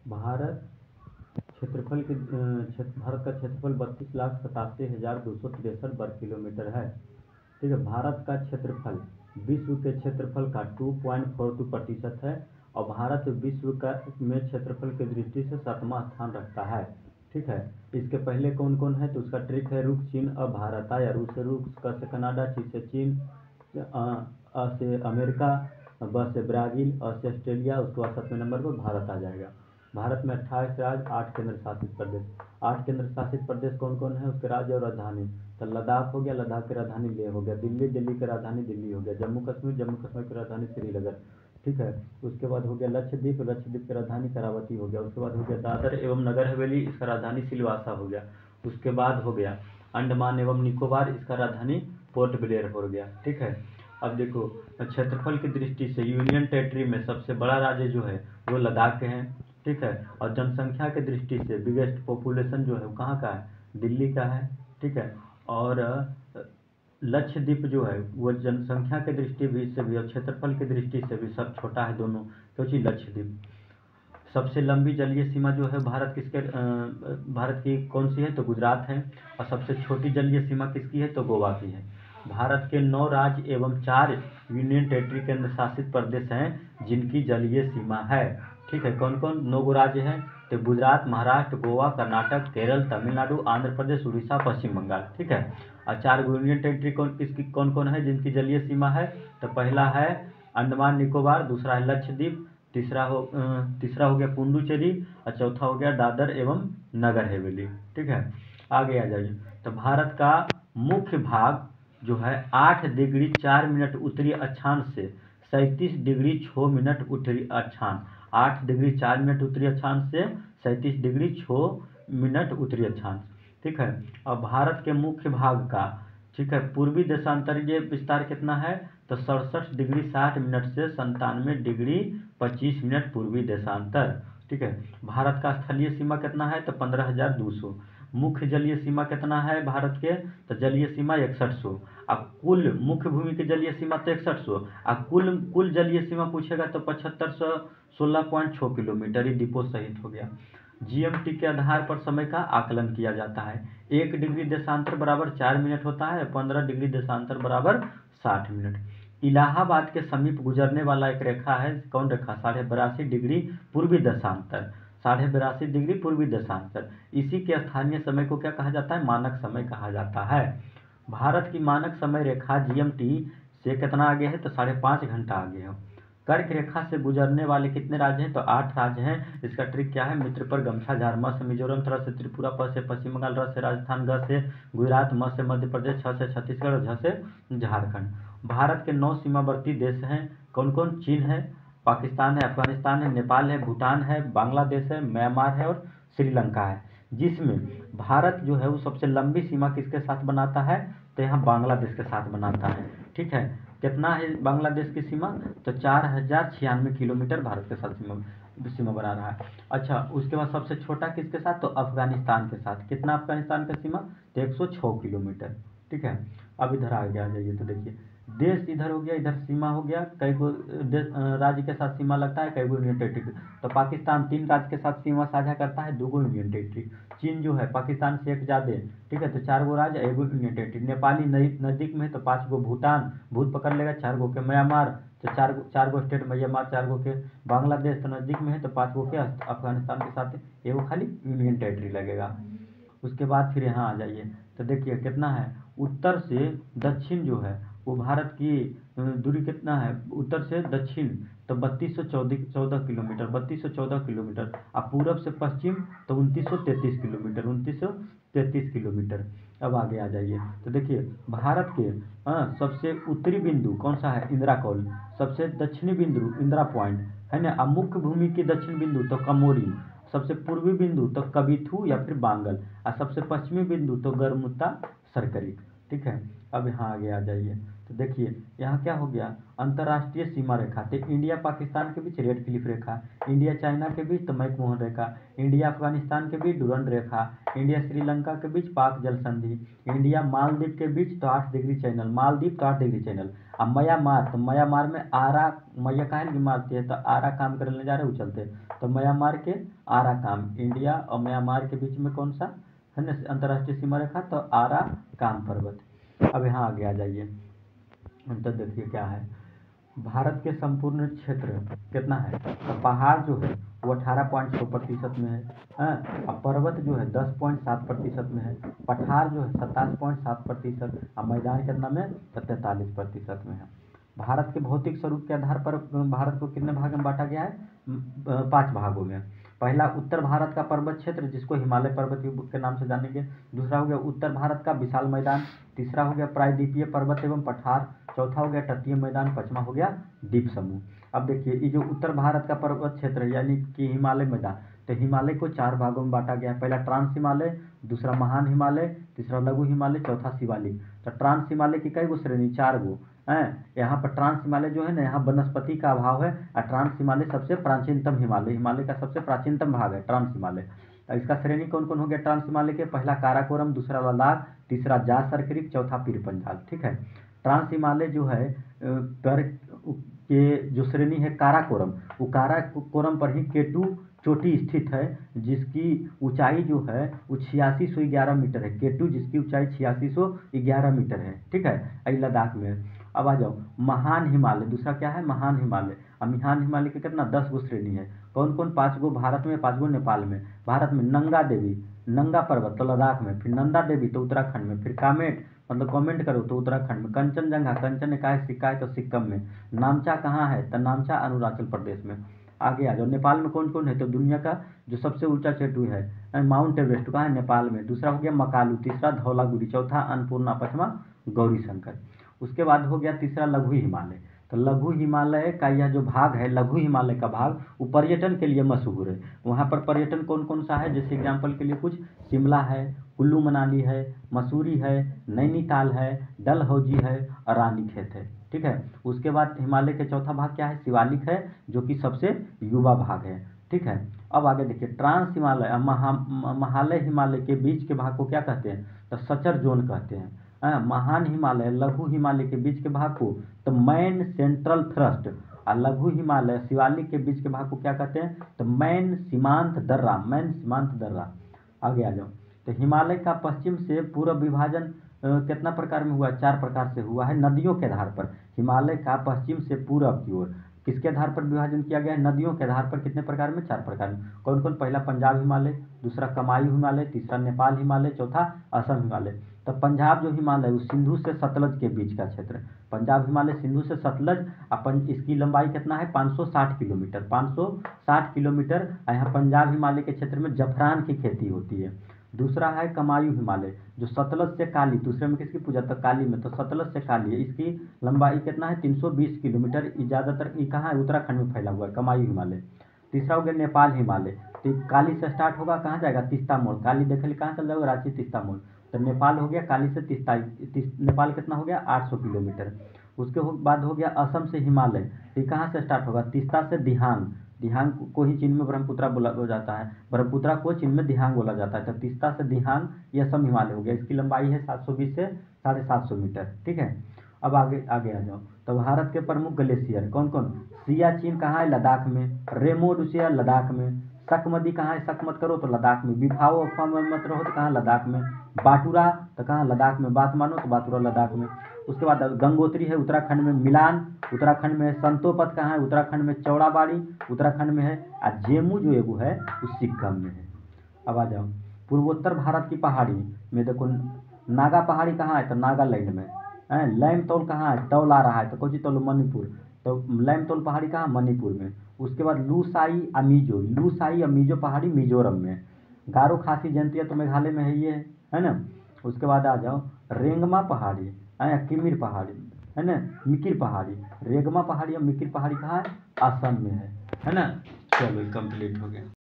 भारत क्षेत्रफल के भारत का क्षेत्रफल 32,87,263 वर्ग किलोमीटर है। ठीक है, भारत का क्षेत्रफल विश्व के क्षेत्रफल का 2.42% है और भारत विश्व का में क्षेत्रफल की दृष्टि से 7वां स्थान रखता है। ठीक है, इसके पहले कौन कौन है तो उसका ट्रिक है रुक, चीन, अब भारत आया। रूस से रूस, क से कनाडा, ची से चीन, अ से अमेरिका, ब से ब्राज़ील, अ से ऑस्ट्रेलिया, उसके बाद 7वें नंबर पर भारत आ जाएगा। भारत में 28 राज्य, 8 केंद्र शासित प्रदेश। 8 केंद्र शासित प्रदेश कौन कौन है, उसके राज्य और राजधानी। तो लद्दाख हो गया, लद्दाख की राजधानी लेह हो गया। दिल्ली, दिल्ली की राजधानी दिल्ली हो गया। जम्मू कश्मीर, जम्मू कश्मीर की राजधानी श्रीनगर। ठीक है, उसके बाद हो गया लक्षद्वीप, लक्षद्वीप की राजधानी करावती हो गया। उसके बाद हो गया दादर एवं नगर हवेली, इसका राजधानी सिलवासा हो गया। उसके बाद हो गया अंडमान एवं निकोबार, इसका राजधानी पोर्ट ब्लेयर हो गया। ठीक है, अब देखो क्षेत्रफल की दृष्टि से यूनियन टेरिटरी में सबसे बड़ा राज्य जो है वो लद्दाख के हैं। ठीक है, और जनसंख्या की दृष्टि से बिगेस्ट पॉपुलेशन जो है वो कहाँ का है, दिल्ली का है। ठीक है, और लक्षद्वीप जो है वो जनसंख्या की दृष्टि भी से भी और क्षेत्रफल की दृष्टि से भी सब छोटा है दोनों, क्योंकि लक्षद्वीप। सबसे लंबी जलीय सीमा जो है भारत की कौन सी है तो गुजरात है। और सबसे छोटी जलीय सीमा किसकी है तो गोवा की है। भारत के 9 राज्य एवं 4 यूनियन टेरिटरी केंद्र शासित प्रदेश हैं जिनकी जलीय सीमा है। ठीक है, कौन कौन 9 राज्य हैं तो गुजरात, महाराष्ट्र, गोवा, कर्नाटक, केरल, तमिलनाडु, आंध्र प्रदेश, उड़ीसा, पश्चिम बंगाल। ठीक है, और 4 यूनियन टेरिटरी कौन कौन है जिनकी जलीय सीमा है तो पहला है अंडमान निकोबार, दूसरा है लक्षद्वीप, तीसरा हो गया पुडुचेरी और चौथा हो गया दादर एवं नगर हवेली। ठीक है, आगे आ जाइए। तो भारत का मुख्य भाग जो है 8 डिग्री 4 मिनट उत्तरी अक्षांश से 37 डिग्री 6 मिनट उत्तरी अक्षांश, 8 डिग्री 4 मिनट उत्तरी अक्षांश से 37 डिग्री 6 मिनट उत्तरी अक्षांश। ठीक है, और भारत के मुख्य भाग का, ठीक है, पूर्वी देशांतरीय विस्तार कितना है तो 67 डिग्री 60 मिनट से 97 डिग्री 25 मिनट पूर्वी देशांतर। ठीक है, भारत का स्थलीय सीमा कितना है तो 15,200। मुख्य जलीय सीमा कितना है भारत के तो जलीय सीमा 6100। अब कुल मुख्य भूमि की जलीय सीमा तो 6100, अब कुल जलीय सीमा पूछेगा तो 7516.6 किलोमीटर, ये डिपो सहित हो गया। जीएमटी के आधार पर समय का आकलन किया जाता है। 1 डिग्री देशांतर बराबर 4 मिनट होता है, 15 डिग्री देशांतर बराबर 60 मिनट। इलाहाबाद के समीप गुजरने वाला एक रेखा है, कौन रेखा, 82.5 डिग्री पूर्वी देशांतर, 82.5 डिग्री पूर्वी देशांतर। इसी के स्थानीय समय को क्या कहा जाता है, मानक समय कहा जाता है। भारत की मानक समय रेखा जीएमटी से कितना आगे है तो 5.5 घंटा आगे है। कर्क रेखा से गुजरने वाले कितने राज्य हैं तो 8 राज्य हैं। इसका ट्रिक क्या है, मित्र पर गमछा झार। म से मिजोरम, त्र से त्रिपुरा, प से पश्चिम बंगाल, र से राजस्थान, ग से गुजरात, म से मध्य प्रदेश, छ से छत्तीसगढ़ और झ से झारखंड। भारत के 9 सीमावर्ती देश हैं, कौन कौन, चीन है, पाकिस्तान है, अफगानिस्तान है, नेपाल है, भूटान है, बांग्लादेश है, म्यांमार है और श्रीलंका है। जिसमें भारत जो है वो सबसे लंबी सीमा किसके साथ बनाता है तो यहाँ बांग्लादेश के साथ बनाता है। ठीक है, कितना है बांग्लादेश की सीमा तो 4096 किलोमीटर भारत के साथ सीमा बना रहा है। अच्छा, उसके बाद सबसे छोटा किसके साथ तो अफगानिस्तान के साथ। कितना अफगानिस्तान का सीमा तो 106 किलोमीटर। ठीक है, अब इधर आगे आ जाइए तो देखिए देश इधर हो गया, इधर सीमा हो गया, कई को राज्य के साथ सीमा लगता है, कई को यूनियन टेरिटरी। तो पाकिस्तान 3 राज्य के साथ सीमा साझा करता है, 2 यूनियन टेरिटरी। चीन जो है पाकिस्तान से 1 ज़्यादा, ठीक है, तो 4 राज्य, 1 यूनियन टेरिटरी। नेपाली नज़दीक में है तो 5 भूटान, भूत पकड़ लेगा, 4 के म्यांमार, तो 4 स्टेट म्यांमार, 4 के बांग्लादेश तो नज़दीक में है तो 5 के अफगानिस्तान के साथ 1 खाली यूनियन टेरिटरी लगेगा। उसके बाद फिर यहाँ आ जाइए तो देखिए कितना है, उत्तर से दक्षिण जो है वो भारत की दूरी कितना है, उत्तर से दक्षिण तो 3214 किलोमीटर, 3214 किलोमीटर। अब पूरब से पश्चिम तो 2933 किलोमीटर, 2933 किलोमीटर। अब आगे आ जाइए तो देखिए भारत के सबसे उत्तरी बिंदु कौन सा है, इंदिरा कॉल। सबसे दक्षिणी बिंदु इंदिरा पॉइंट है ना। अब मुख्य भूमि की दक्षिण बिंदु तो कमोरी, सबसे पूर्वी बिंदु तो कबिथू या फिर बांगल, और सबसे पश्चिमी बिंदु तो गरमुत्ता सरकरी। ठीक है। अब यहाँ आगे आ जाइए तो देखिए यहाँ क्या हो गया, अंतर्राष्ट्रीय सीमा रेखा तो इंडिया पाकिस्तान के बीच रेड क्लिफ रेखा, इंडिया चाइना के बीच तो मैकमोहन रेखा, इंडिया अफगानिस्तान के बीच डुरंड रेखा, इंडिया श्रीलंका के बीच पाक जल संधि, इंडिया मालदीव के बीच तो 8 डिग्री चैनल, मालदीव तो 8 डिग्री चैनल। अब म्यांमार, तो म्यांमार में आरा, मैया काहे की मारती है तो आरा काम करने जा रहे उछलते, तो म्यांमार के आरा काम, इंडिया और म्यांमार के बीच में कौन सा है ना अंतर्राष्ट्रीय सीमा रेखा, तो आरा काम पर्वत। अब यहाँ आगे आ जाइए तो देखिए क्या है, भारत के संपूर्ण क्षेत्र कितना है, तो पहाड़ जो है वो 18.6% में है, और पर्वत जो है 10.7% में है, पठार जो है 27.7%, और मैदान कितना में तो 43% में है। भारत के भौतिक स्वरूप के आधार पर भारत को कितने भाग में बांटा गया है, 5 भागों में। पहला उत्तर भारत का पर्वत क्षेत्र जिसको हिमालय पर्वत के नाम से जानेंगे, दूसरा हो गया उत्तर भारत का विशाल मैदान, तीसरा हो गया प्रायद्वीपीय पर्वत एवं पठार, चौथा हो गया तटीय मैदान, पांचवा हो गया द्वीप समूह। अब देखिए ये जो उत्तर भारत का पर्वत क्षेत्र है यानी कि हिमालय मैदान, तो हिमालय को 4 भागों में बांटा गया है, पहला ट्रांस हिमालय, दूसरा महान हिमालय, तीसरा लघु हिमालय, चौथा शिवालिक। तो ट्रांस हिमालय की कई गो श्रेणी, 4 गो है। यहाँ पर ट्रांस हिमालय जो है ना, यहाँ वनस्पति का अभाव है, और ट्रांस हिमालय सबसे प्राचीनतम हिमालय, हिमालय का सबसे प्राचीनतम भाग है ट्रांस हिमालय। इसका श्रेणी कौन कौन हो गया ट्रांस हिमालय के, पहला काराकोरम, दूसरा लद्दाख, तीसरा जासर क्रीक, चौथा पीर पंजाल। ठीक है, ट्रांस हिमालय जो है पर के जो श्रेणी है काराकोरम, वो काराकोरम पर ही केटू चोटी स्थित है जिसकी ऊंचाई जो है वो 8611 मीटर है, केटू जिसकी ऊंचाई 8611 मीटर है। ठीक है, ये लद्दाख में है। अब आ जाओ महान हिमालय, दूसरा क्या है महान हिमालय। अब महान हिमालय के कितना 10 गो श्रेणी है, कौन कौन, 5 गो भारत में, 5 गो नेपाल में। भारत में नंगा देवी, नंगा पर्वत तो लद्दाख में, फिर नंदा देवी तो उत्तराखंड में, फिर कामेट मतलब कमेंट करो तो उत्तराखंड में, कंचनजंगा, कंचन एकाय सिक्का तो सिक्किम में, नामचा कहाँ है तो नामचा अरुणाचल प्रदेश में। आगे आ जाओ नेपाल में कौन कौन है, तो दुनिया का जो सबसे ऊंचा चोटी है माउंट एवरेस्ट कहाँ है नेपाल में, दूसरा हो गया मकालू, तीसरा धौलागिरी, चौथा अन्नपूर्णा, पांचवा गौरी शंकर। उसके बाद हो गया तीसरा लघु हिमालय। तो लघु हिमालय का यह जो भाग है, लघु हिमालय का भाग, वो पर्यटन के लिए मशहूर है। वहाँ पर पर्यटन कौन कौन सा है, जैसे एग्जाम्पल के लिए कुछ शिमला है, कुल्लू मनाली है, मसूरी है, नैनीताल है, डलहौजी है और रानीखेत है। ठीक है, उसके बाद हिमालय के चौथा भाग क्या है, शिवालिक है, जो कि सबसे युवा भाग है। ठीक है, अब आगे देखिए ट्रांस हिमालय महालय हिमालय के बीच के भाग को क्या कहते हैं, तो सचर जोन कहते हैं। महान हिमालय लघु हिमालय के बीच के भाग को तो मैन सेंट्रल थ्रस्ट, और लघु हिमालय शिवालिक के बीच के भाग को क्या कहते हैं, तो मैन सीमांत दर्रा, मैन सीमांत दर्रा। आगे आ जाओ, तो हिमालय का पश्चिम से पूर्व विभाजन कितना प्रकार में हुआ, 4 प्रकार से हुआ है, नदियों के आधार पर। हिमालय का पश्चिम से पूरब की ओर किसके आधार पर विभाजन किया गया है, नदियों के आधार पर। कितने प्रकार में, 4 प्रकार में। कौन कौन, पहला पंजाब हिमालय, दूसरा कमायू हिमालय, तीसरा नेपाल हिमालय, चौथा असम हिमालय। तो पंजाब जो हिमालय वो सिंधु से सतलज के बीच का क्षेत्र, पंजाब हिमालय सिंधु से सतलज, अपन इसकी लंबाई कितना है 560 किलोमीटर, 560 किलोमीटर। यहाँ पंजाब हिमालय के क्षेत्र में जफरान की खेती होती है। दूसरा है कमायू हिमालय जो सतलज से काली, दूसरे में किसकी पूजा, तो काली में, तो सतलज से काली है, इसकी लंबाई कितना है 320 किलोमीटर। ज़्यादातर ये कहाँ है, उत्तराखंड में फैला हुआ है कमायू हिमालय। तीसरा हो गया नेपाल हिमालय, तो काली से स्टार्ट होगा, कहाँ जाएगा, तीस्ता मोड़, काली देखे कहाँ चल जाएगा, रांची तीस्ता मोड़। तो नेपाल हो गया काली से तीस्ता, नेपाल कितना हो गया 800 किलोमीटर। उसके बाद हो गया असम से हिमालय, ये कहाँ से स्टार्ट होगा, तीस्ता से दिहांग, दिहांग को ही चीन में ब्रह्मपुत्रा बोला जाता है, ब्रह्मपुत्रा को चीन में दिहांग बोला जाता है। तो तीस्ता से दिहांग ये असम हिमालय हो गया, इसकी लंबाई है 720 से 750 मीटर। ठीक है, अब आगे आगे आ जाओ, तो भारत के प्रमुख ग्लेशियर कौन कौन, सियाचिन कहाँ है, लद्दाख में, रेमो डुसिया लद्दाख में, सकमदी कहाँ है, सक मत करो तो लद्दाख में, बिफाओ अफवाह में मत रहो तो कहाँ, लद्दाख में, बाटूरा तो कहाँ, लद्दाख में, बात मानो तो बाटूरा लद्दाख में। उसके बाद गंगोत्री है उत्तराखंड में, मिलान उत्तराखंड में है, संतोपत कहाँ है, उत्तराखंड में, चौड़ाबाड़ी उत्तराखंड में है, और जेमू जो एगो है वो सिक्किम में है। अब आ जाओ पूर्वोत्तर भारत की पहाड़ी में देखो, नागा पहाड़ी कहाँ है, तो नागालैंड में है, लैमतौल कहाँ है, तौल आ रहा है तो कौन सी तौल, मणिपुर, तो लैमतौल पहाड़ी कहाँ, मणिपुर में। उसके बाद लूसाई अमीजो, लूसाई अमीजो पहाड़ी मिजोरम में। गारो खासी जयंतिया तो मेघालय में है, ये है ना। उसके बाद आ जाओ रेंगमा पहाड़ी है, किमिर पहाड़ी है ना, मिकिर पहाड़ी, रेगमा पहाड़ी और मिकिर पहाड़ी कहाँ है, असम में है ना। चलो कंप्लीट हो गया।